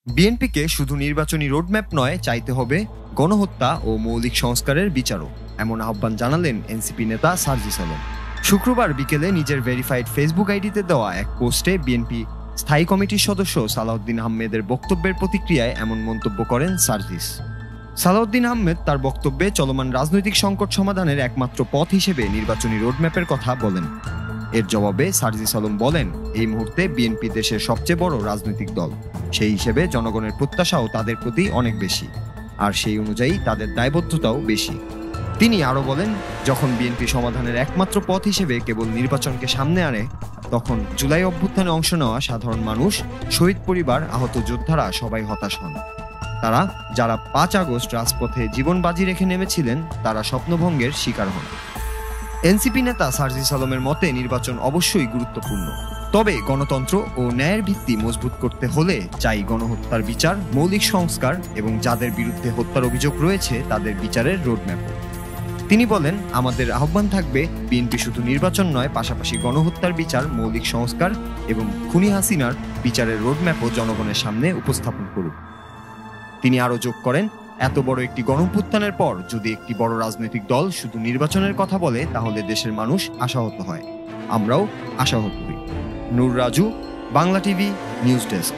বিএনপিকে শুধু নির্বাচনী রোডম্যাপ নয়, চাইতে হবে গণহত্যা ও মৌলিক সংস্কারের বিচারও, এমন আহ্বান জানালেন এনসিপি নেতা সার্জিস আলম। শুক্রবার বিকেলে নিজের ভেরিফাইড ফেসবুক আইডিতে দেওয়া এক পোস্টে বিএনপি স্থায়ী কমিটির সদস্য সালাউদ্দিন আহমেদের বক্তব্যের প্রতিক্রিয়ায় এমন মন্তব্য করেন সার্জিস। সালাউদ্দিন আহমেদ তার বক্তব্যে চলমান রাজনৈতিক সংকট সমাধানের একমাত্র পথ হিসেবে নির্বাচনী রোডম্যাপের কথা বলেন। এর জবাবে সার্জিস আলম বলেন, এই মুহূর্তে বিএনপি দেশের সবচেয়ে বড় রাজনৈতিক দল, সেই হিসেবে জনগণের প্রত্যাশাও তাদের প্রতি অনেক বেশি, আর সেই অনুযায়ী তাদের দায়বদ্ধতাও বেশি। তিনি আরও বলেন, যখন বিএনপি সমাধানের একমাত্র পথ হিসেবে কেবল নির্বাচনকে সামনে আনে, তখন জুলাই অভ্যুত্থানে অংশ নেওয়া সাধারণ মানুষ, শহীদ পরিবার, আহত যোদ্ধারা সবাই হতাশ হন। তারা, যারা 5 আগস্ট রাজপথে জীবন বাজি রেখে নেমেছিলেন, তারা স্বপ্নভঙ্গের শিকার হন। এনসিপি নেতা সার্জিস আলমের মতে নির্বাচন অবশ্যই গুরুত্বপূর্ণ, তবে গণতন্ত্র ও ন্যায়ের ভিত্তি মজবুত করতে হলে চাই গণহত্যার বিচার, মৌলিক সংস্কার এবং যাদের বিরুদ্ধে হত্যার অভিযোগ রয়েছে তাদের বিচারের রোডম্যাপ। তিনি বলেন, আমাদের আহ্বান থাকবে বিএনপি শুধু নির্বাচন নয়, পাশাপাশি গণহত্যার বিচার, মৌলিক সংস্কার এবং খুনি হাসিনার বিচারের রোডম্যাপও জনগণের সামনে উপস্থাপন করুক। তিনি আরও যোগ করেন, এত বড় একটি গণঅভ্যুত্থানের পর যদি একটি বড় রাজনৈতিক দল শুধু নির্বাচনের কথা বলে, তাহলে দেশের মানুষ আশাহত হয়, আমরাও আশাহত হই। Noor Raju, Bangla TV, news desk.